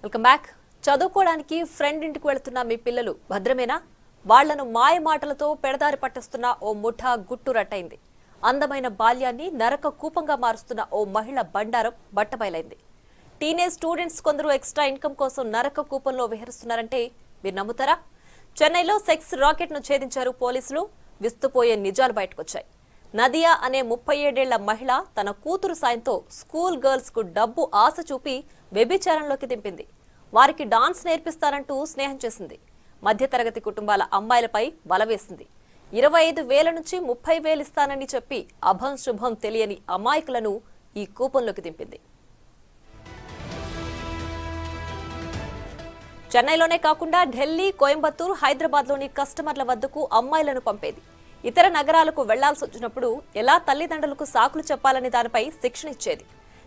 Welcome back. చదువుకోవడానికి friend ఇంటికి వెళ్తున్న మీ పిల్లలు భద్రమేనా? వాళ్లను మాయ మాటలతో పెడదారి పట్టిస్తున్న ఓ ముఠా గుట్టు రట్టయింది. అందమైన బాల్యాన్ని నరక కూపంగా మారుస్తున్న ఓ మహిళ బండారం బట్టబయలైంది. టీనేజ్ స్టూడెంట్స్ కొందరు ఎక్స్ట్రా ఇన్కమ్ కోసం నరక కూపంలో విహరిస్తున్నారంటే మీరు నమ్ముతారా? చెన్నైలో సెక్స్ రాకెట్ ను ఛేదించారు పోలీసులు. విస్తుపోయే నిజాలు బయటకొచ్చాయి. నదియా అనే 37 ఏళ్ల మహిళ తన కూతురు సాయంతో స్కూల్ గర్ల్స్ కు డబ్బు ఆశ చూపి వ్యభిచారంలోకి దింపింది. వారికి డాన్స్ నేర్పిస్తానంటూ స్నేహం చేసింది. మధ్యతరగతి కుటుంబాల అమ్మాయిలపై వల వేసింది. 25,000 నుంచి 30,000 ఇస్తానని చెప్పి అభం శుభం తెలియని అమాయకులను ఈ కూపంలోకి దింపింది. చెన్నైలోనే కాకుండా ఢిల్లీ, కోయంబత్తూరు, హైదరాబాద్లోని కస్టమర్ల వద్దకు అమ్మాయిలను పంపేది. ఇతర నగరాలకు వెళ్లాల్సి వచ్చినప్పుడు ఎలా తల్లిదండ్రులకు సాకులు చెప్పాలని దానిపై శిక్షణ ఇచ్చేది.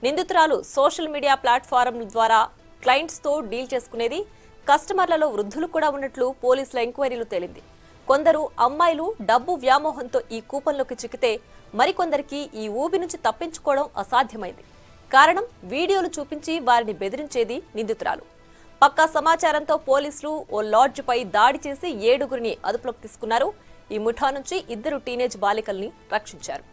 నిందితురాలు సోషల్ మీడియా ప్లాట్ఫారంల ద్వారా క్లయింట్స్ తో డీల్ చేసుకునేది. కస్టమర్లలో వృద్ధులు కూడా ఉన్నట్లు పోలీసుల ఎంక్వైరీలు తేలింది. కొందరు అమ్మాయిలు డబ్బు వ్యామోహంతో ఈ కూపంలోకి చిక్కితే మరికొందరికి ఈ ఊబి నుంచి తప్పించుకోవడం అసాధ్యమైంది. కారణం వీడియోలు చూపించి వారిని బెదిరించేది నిందితురాలు. పక్కా సమాచారంతో పోలీసులు ఓ లాడ్జిపై దాడి చేసి 7గురిని అదుపులోకి తీసుకున్నారు. ఈ ముఠా నుంచి 2 టీనేజ్ బాలికల్ని రక్షించారు.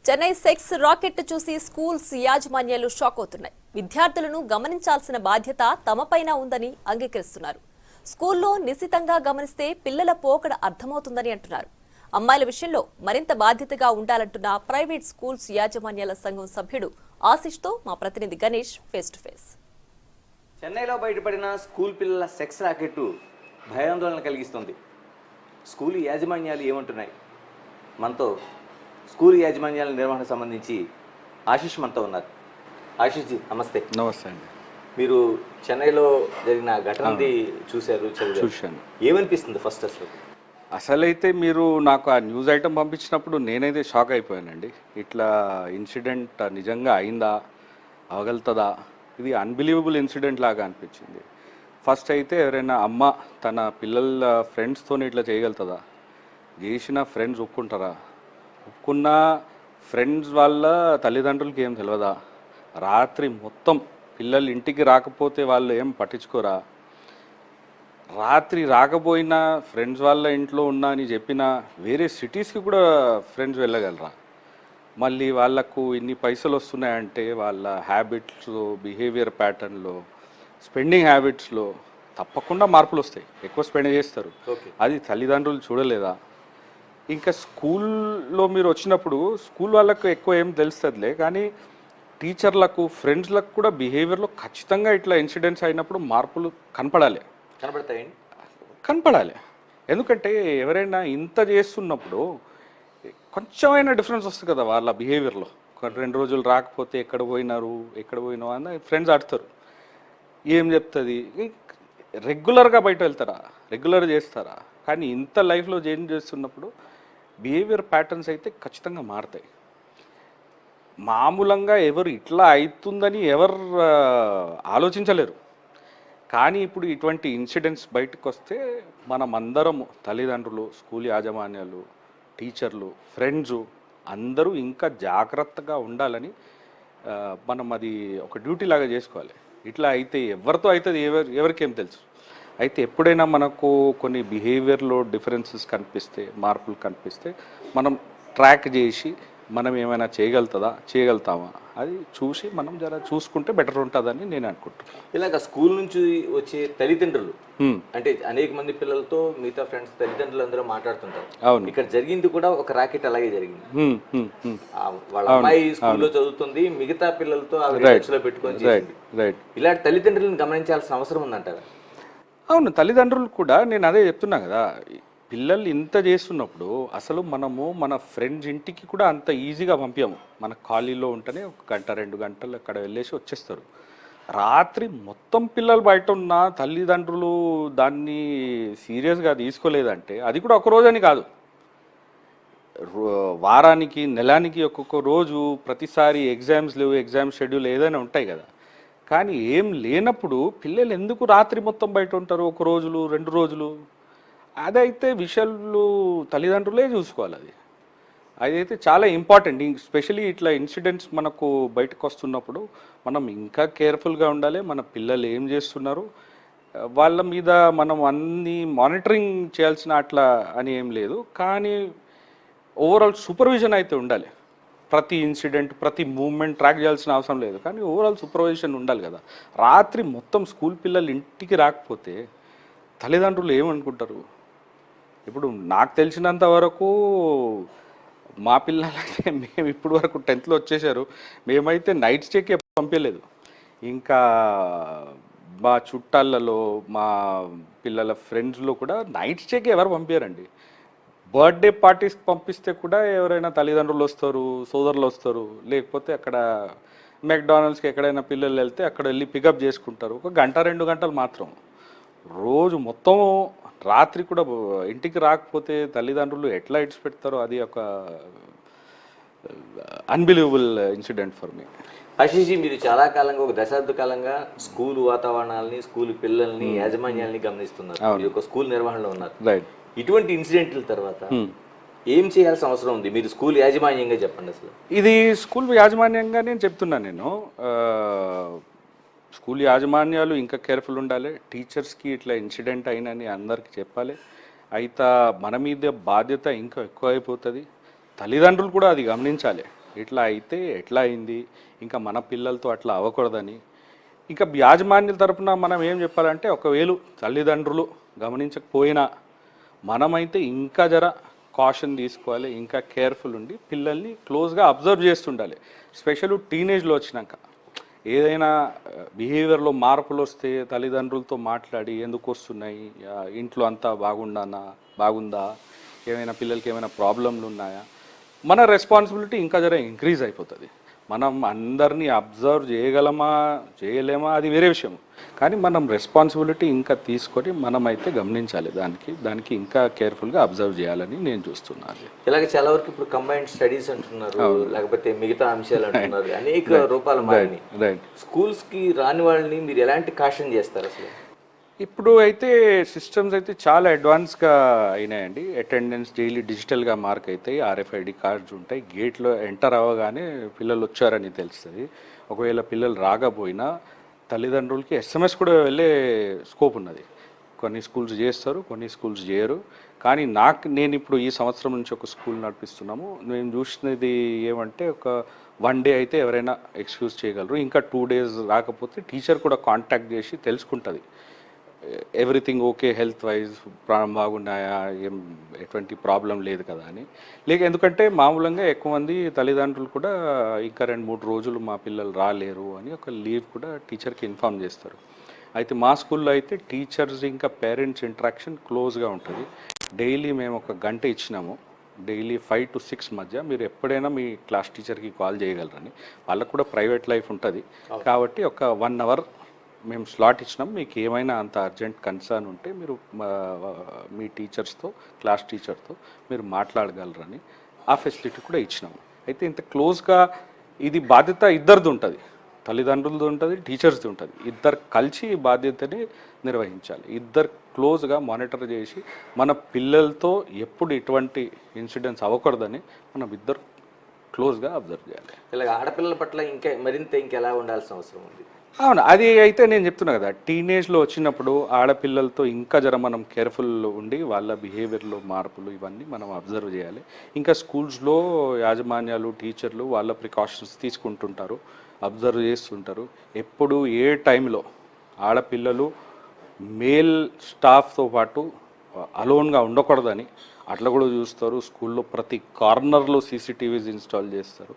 చెన్నై సెక్స్ రాకెట్ చూసి స్కూల్స్ యాజమాన్యాలు షాక్ అవుతున్నాయి. విద్యార్థులను గమనించాల్సిన బాధ్యత తమపైన ఉందని అంగీకరిస్తున్నారు. స్కూల్లో నిశితంగా గమనిస్తే పిల్లల పోకడ అర్థమవుతుందని అంటున్నారు. అమ్మాయిల విషయంలో మరింత బాధ్యతగా ఉండాలంటున్న ప్రైవేట్ స్కూల్స్ యాజమాన్యాల సంఘం సభ్యుడు ఆశిష్తో మా ప్రతినిధి గణేష్ ఫేస్ టు ఫేస్. చెన్నైలో బయటపడిన స్కూల్ పిల్లల సెక్స్ రాకెట్ భయాందోళన కలిగిస్తుంది. స్కూల్ యాజమాన్యాలు ఏమంటున్నాయి? మనతో స్కూల్ యాజమాన్యాల నిర్వహణకు సంబంధించి ఆశిష్ మనతో ఉన్నారు. ఆశిష్ జీ నమస్తే. నమస్తే అండి. మీరు చెన్నైలో జరిగిన ఘటనది చూశారు, చూశాను. ఏమనిపిస్తుంది ఫస్ట్ అసలైతే మీరు నాకు ఆ న్యూస్ ఐటమ్ పంపించినప్పుడు నేనైతే షాక్ అయిపోయానండి. ఇట్లా ఇన్సిడెంట్ నిజంగా అయిందా, అవగలుగుతుందా? ఇది అన్బిలీవబుల్ ఇన్సిడెంట్ లాగా అనిపించింది. ఫస్ట్ అయితే ఎవరైనా అమ్మ తన పిల్లల ఫ్రెండ్స్తో ఇట్లా చేయగలుగుతుందా? చేసిన ఫ్రెండ్స్ ఒప్పుకుంటారా? ఒప్పుకున్న ఫ్రెండ్స్ వాళ్ళ తల్లిదండ్రులకి ఏం తెలియదా? రాత్రి మొత్తం పిల్లలు ఇంటికి రాకపోతే వాళ్ళు ఏం పట్టించుకోరా? రాత్రి రాకపోయినా ఫ్రెండ్స్ వాళ్ళ ఇంట్లో ఉన్నా అని చెప్పినా వేరే సిటీస్కి కూడా ఫ్రెండ్స్ వెళ్ళగలరా? మళ్ళీ వాళ్ళకు ఇన్ని పైసలు వస్తున్నాయంటే వాళ్ళ హ్యాబిట్స్లో, బిహేవియర్ ప్యాటర్న్లో, స్పెండింగ్ హ్యాబిట్స్లో తప్పకుండా మార్పులు వస్తాయి. ఎక్కువ స్పెండ్ చేస్తారు. అది తల్లిదండ్రులు చూడలేదా? ఇంకా స్కూల్లో మీరు వచ్చినప్పుడు స్కూల్ వాళ్ళకు ఎక్కువ ఏం తెలుస్తుందిలే, కానీ టీచర్లకు, ఫ్రెండ్స్లకు కూడా బిహేవియర్లో ఖచ్చితంగా ఇట్లా ఇన్సిడెంట్స్ అయినప్పుడు మార్పులు కనపడాలి. ఎందుకంటే ఎవరైనా ఇంత చేస్తున్నప్పుడు కొంచెమైనా డిఫరెన్స్ వస్తుంది కదా వాళ్ళ బిహేవియర్లో. 2 రోజులు రాకపోతే ఎక్కడ పోయినావు అని ఫ్రెండ్స్ ఆడతారు. ఏం చెప్తుంది? రెగ్యులర్గా బయట వెళ్తారా? రెగ్యులర్ చేస్తారా? కానీ ఇంత లైఫ్లో చేంజ్ చేస్తున్నప్పుడు బిహేవియర్ ప్యాటర్న్స్ అయితే ఖచ్చితంగా మారుతాయి. మామూలంగా ఎవరు ఇట్లా అవుతుందని ఎవరు ఆలోచించలేరు. కానీ ఇప్పుడు ఇటువంటి ఇన్సిడెంట్స్ బయటకు వస్తే మనం అందరము, తల్లిదండ్రులు, స్కూల్ యాజమాన్యాలు, టీచర్లు, ఫ్రెండ్స్ అందరూ ఇంకా జాగ్రత్తగా ఉండాలని మనం అది ఒక డ్యూటీ లాగా చేసుకోవాలి. ఇట్లా అయితే ఎవరితో అవుతుంది, ఎవరికేం తెలుసు. అయితే ఎప్పుడైనా మనకు కొన్ని బిహేవియర్లో డిఫరెన్సెస్ కనిపిస్తే, మార్పులు కనిపిస్తే మనం ట్రాక్ చేసి మనం ఏమైనా చేయగలుగుతామా అది చూసి మనం జర చూసుకుంటే బెటర్ ఉంటుందని నేను అనుకుంటున్నాను. ఇలాగ స్కూల్ నుంచి వచ్చే తల్లిదండ్రులు అంటే అనేక మంది పిల్లలతో మిగతా ఫ్రెండ్స్ తల్లిదండ్రులు అందరూ మాట్లాడుతుంటారు. అవును, ఇక్కడ జరిగింది కూడా ఒక రాకెట్ అలాగే జరిగింది. వాళ్ళ అమ్మాయి స్కూల్లో చదువుతుంది, మిగతా పిల్లలతో పెట్టుకొని ఇలాంటి తల్లిదండ్రులను గమనించాల్సిన అవసరం ఉందంటారా? అవును, తల్లిదండ్రులు కూడా నేను అదే చెప్తున్నా కదా. పిల్లలు ఇంత చేస్తున్నప్పుడు అసలు మనము మన ఫ్రెండ్స్ ఇంటికి కూడా అంత ఈజీగా పంపించాము. మన ఖాళీలో ఉంటేనే 1 గంట 2 గంటలు అక్కడ వెళ్ళేసి వచ్చేస్తారు. రాత్రి మొత్తం పిల్లలు బయట ఉన్న తల్లిదండ్రులు దాన్ని సీరియస్గా తీసుకోలేదంటే అది కూడా ఒక రోజని కాదు, వారానికి, నెలానికి ఒక్కొక్క రోజు, ప్రతిసారి ఎగ్జామ్స్ లేవు, ఎగ్జామ్ షెడ్యూల్ ఏదైనా ఉంటాయి కదా. కానీ ఏం లేనప్పుడు పిల్లలు ఎందుకు రాత్రి మొత్తం బయట ఉంటారు 1 రోజులు 2 రోజులు? అదైతే విషయాలు తల్లిదండ్రులే చూసుకోవాలి. అది అదైతే చాలా ఇంపార్టెంట్. స్పెషలీ ఇట్లా ఇన్సిడెంట్స్ మనకు బయటకు వస్తున్నప్పుడు మనం ఇంకా కేర్ఫుల్గా ఉండాలి. మన పిల్లలు ఏం చేస్తున్నారు, వాళ్ళ మీద మనం అన్ని మానిటరింగ్ చేయాల్సిన అట్లా అని ఏం లేదు. కానీ ఓవరాల్ సూపర్విజన్ అయితే ఉండాలి. ప్రతి ఇన్సిడెంట్, ప్రతి మూమెంట్ ట్రాక్ చేయాల్సిన అవసరం లేదు, కానీ ఓవరాల్ సూపర్విజన్ ఉండాలి కదా. రాత్రి మొత్తం స్కూల్ పిల్లలు ఇంటికి రాకపోతే తల్లిదండ్రులు ఏమనుకుంటారు? ఇప్పుడు నాకు తెలిసినంత వరకు మా పిల్లలైతే మేము ఇప్పుడు వరకు 10th వచ్చేసారు, మేమైతే నైట్ స్టేకే పంపించలేదు. ఇంకా మా చుట్టాలలో మా పిల్లల ఫ్రెండ్స్లో కూడా నైట్ స్టేకి ఎవరు పంపించారండి. బర్త్డే పార్టీస్కి పంపిస్తే కూడా ఎవరైనా తల్లిదండ్రులు వస్తారు, సోదరులు వస్తారు, లేకపోతే అక్కడ మెక్డానల్డ్స్కి ఎక్కడైనా పిల్లలు వెళ్తే అక్కడ వెళ్ళి పికప్ చేసుకుంటారు. 1-2 గంటలు మాత్రం. రోజు మొత్తం రాత్రి కూడా ఇంటికి రాకపోతే తల్లిదండ్రులు ఎట్లా ఇడ్స్ పెడతారో అది ఒక unbelievable incident for me. Ashish ji, మీరు చాలా కాలంగా, ఒక దశాబ్ద కాలంగా స్కూల్ వాతావరణాలని, స్కూల్ పిల్లల్ని, యాజమాన్యాలని గమనిస్తున్నారు. మీరు ఒక స్కూల్ నిర్వహణలో ఉన్నారు. రైట్. ఇటువంటి ఇన్సిడెంట్ల తర్వాత ఏం చేయాల్సిన అవసరం ఉంది? మీరు స్కూల్ యాజమాన్యంగా చెప్పండి. అసలు ఇది స్కూల్ యాజమాన్యంగా నేను చెప్తున్నాను. నేను స్కూల్ యాజమాన్యాలు ఇంకా కేర్ఫుల్ ఉండాలి. టీచర్స్కి ఇట్లా ఇన్సిడెంట్ అయినని అందరికి చెప్పాలి. అయితే మన మీద బాధ్యత ఇంకా ఎక్కువ అయిపోతుంది. తల్లిదండ్రులు కూడా అది గమనించాలి. ఇట్లా అయితే ఎట్లా అయింది, ఇంకా మన పిల్లలతో అట్లా అవ్వకూడదని. ఇంకా యాజమాన్యుల తరపున మనం ఏం చెప్పాలంటే, ఒకవేళ తల్లిదండ్రులు గమనించకపోయినా మనమైతే ఇంకా జర కాషన్ తీసుకోవాలి, ఇంకా కేర్ఫుల్ ఉండి పిల్లల్ని క్లోజ్గా అబ్జర్వ్ చేస్తుండాలి. స్పెషల్ టీనేజ్లో వచ్చినాక ఏదైనా బిహేవియర్లో మార్పులు వస్తే తల్లిదండ్రులతో మాట్లాడి ఎందుకు వస్తున్నాయి, ఇంట్లో అంతా బాగుందా, ఏమైనా పిల్లలకి ఏమైనా ప్రాబ్లంలు ఉన్నాయా, మన రెస్పాన్సిబిలిటీ ఇంకా జర ఇంక్రీజ్ అయిపోతుంది. మనం అందరినీ అబ్జర్వ్ చేయలేమా అది వేరే విషయం, కానీ మనం రెస్పాన్సిబిలిటీ ఇంకా తీసుకొని మనమైతే గమనించాలి. దానికి ఇంకా కేర్ఫుల్గా అబ్జర్వ్ చేయాలని నేను చూస్తున్నాను. ఇలాగే చాలా వరకు ఇప్పుడు కంబైన్డ్ స్టడీస్ అంటున్నారు, లేకపోతే మిగతా అంశాలు అంటున్నారు, అనేక రూపాలు మారినాయి. రైట్. స్కూల్స్కి రాని వాళ్ళని మీరు ఎలాంటి కాషన్ చేస్తారు అసలు? ఇప్పుడు అయితే సిస్టమ్స్ అయితే చాలా అడ్వాన్స్గా అయినాయండి. అటెండెన్స్ డైలీ డిజిటల్గా మార్క్ అవుతాయి, RFID కార్డ్స్ ఉంటాయి. గేట్లో ఎంటర్ అవ్వగానే పిల్లలు వచ్చారని తెలుస్తుంది. ఒకవేళ పిల్లలు రాకపోయినా తల్లిదండ్రులకి SMS కూడా వెళ్ళే స్కోప్ ఉన్నది. కొన్ని స్కూల్స్ చేస్తారు, కొన్ని స్కూల్స్ చేయరు. కానీ నేను ఇప్పుడు ఈ సంవత్సరం నుంచి ఒక స్కూల్ నడిపిస్తున్నాము. నేను చూసినది ఏమంటే, ఒక 1 డే అయితే ఎవరైనా ఎక్స్క్యూజ్ చేయగలరు. ఇంకా 2 days రాకపోతే టీచర్ కూడా కాంటాక్ట్ చేసి తెలుసుకుంటుంది ఎవ్రీథింగ్ ఓకే, హెల్త్ వైజ్ ప్రాణం బాగున్నాయా, ఎటువంటి ప్రాబ్లం లేదు కదా అని. ఎందుకంటే మామూలుగా ఎక్కువ మంది తల్లిదండ్రులు కూడా ఇంకా 2-3 రోజులు మా పిల్లలు రాలేరు అని ఒక లీవ్ కూడా టీచర్కి ఇన్ఫామ్ చేస్తారు. అయితే మా స్కూల్లో అయితే టీచర్స్ ఇంకా పేరెంట్స్ ఇంటరాక్షన్ క్లోజ్గా ఉంటుంది. డైలీ మేము 1 గంట ఇచ్చినాము. డైలీ 5 to 6 మధ్య మీరు ఎప్పుడైనా మీ క్లాస్ టీచర్కి కాల్ చేయగలరని. వాళ్ళకు కూడా ప్రైవేట్ లైఫ్ ఉంటుంది కాబట్టి ఒక 1 hour మేము స్లాట్ ఇచ్చినాం. మీకు ఏమైనా అంత అర్జెంట్ కన్సర్న్ ఉంటే మీరు మీ టీచర్స్తో, క్లాస్ టీచర్తో మీరు మాట్లాడగలరని ఆ ఫెసిలిటీ కూడా ఇచ్చినాము. అయితే ఇంత క్లోజ్గా ఇది బాధ్యత ఇద్దరిది ఉంటుంది, తల్లిదండ్రులది ఉంటుంది, టీచర్స్ది ఉంటుంది. ఇద్దరు కలిసి ఈ బాధ్యతని నిర్వహించాలి. ఇద్దరు క్లోజ్గా మానిటర్ చేసి మన పిల్లలతో ఎప్పుడు ఇటువంటి ఇన్సిడెంట్స్ అవ్వకూడదని మనం ఇద్దరు క్లోజ్గా అబ్జర్వ్ చేయాలి. ఇలాగ ఆడపిల్లల పట్ల ఇంకెలా ఉండాల్సిన అవసరం ఉంది? అవును, అది అయితే నేను చెప్తున్నా కదా, టీనేజ్లో వచ్చినప్పుడు ఆడపిల్లలతో ఇంకా జర మనం కేర్ఫుల్ ఉండి వాళ్ళ బిహేవియర్లో మార్పులు ఇవన్నీ మనం అబ్జర్వ్ చేయాలి. ఇంకా స్కూల్స్లో యాజమాన్యాలు, టీచర్లు వాళ్ళ ప్రికాషన్స్ తీసుకుంటుంటారు, అబ్జర్వ్ చేస్తుంటారు. ఎప్పుడు ఏ టైంలో ఆడపిల్లలు మేల్ స్టాఫ్తో పాటు అలోన్గా ఉండకూడదని అట్లా కూడా చూస్తారు. స్కూల్లో ప్రతి కార్నర్లో CCTVs ఇన్స్టాల్ చేస్తారు.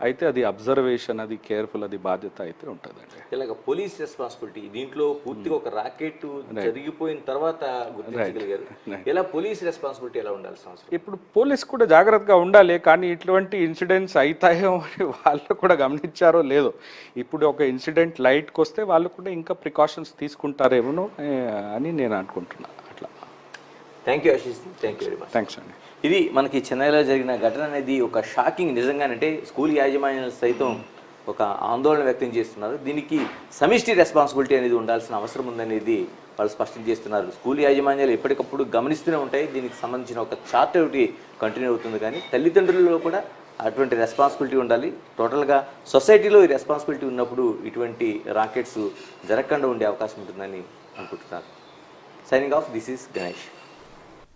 అయితే అది అబ్జర్వేషన్, అది కేర్ఫుల్, అది బాధ్యత అయితే ఉంటుందండి. ఇలాగ పోలీస్ రెస్పాన్సిబిలిటీ దీంట్లో పూర్తిగా ఒక రాకెట్ జరిగిపోయిన తర్వాత గుర్తించగలిగారు. ఇలా పోలీస్ రెస్పాన్సిబిలిటీ ఎలా ఉండాల్సిన అవసరం? ఇప్పుడు పోలీస్ కూడా జాగ్రత్తగా ఉండాలి, కానీ ఇటువంటి ఇన్సిడెంట్స్ అవుతాయో అని వాళ్ళు కూడా గమనించారో లేదో. ఇప్పుడు ఒక ఇన్సిడెంట్ లైట్కి వస్తే వాళ్ళు కూడా ఇంకా ప్రికాషన్స్ తీసుకుంటారేమో అని నేను అనుకుంటున్నాను. అట్లా. Thank you Ashish, thank you very much. Thanks అండి. ఇది మనకి చెన్నైలో జరిగిన ఘటన అనేది ఒక షాకింగ్. నిజంగానంటే స్కూల్ యాజమాన్యాలు సైతం ఒక ఆందోళన వ్యక్తం చేస్తున్నారు. దీనికి సమిష్టి రెస్పాన్సిబిలిటీ అనేది ఉండాల్సిన అవసరం ఉందనేది వాళ్ళు స్పష్టం చేస్తున్నారు. స్కూల్ యాజమాన్యాలు ఎప్పటికప్పుడు గమనిస్తూనే ఉంటాయి. దీనికి సంబంధించిన ఒక చార్ట్ ఒకటి కంటిన్యూ అవుతుంది. కానీ తల్లిదండ్రులలో కూడా అటువంటి రెస్పాన్సిబిలిటీ ఉండాలి. టోటల్గా సొసైటీలో ఈ రెస్పాన్సిబిలిటీ ఉన్నప్పుడు ఇటువంటి రాకెట్స్ జరగకుండా ఉండే అవకాశం ఉంటుందని అనుకుంటున్నాను. Signing off, this is Ganesh.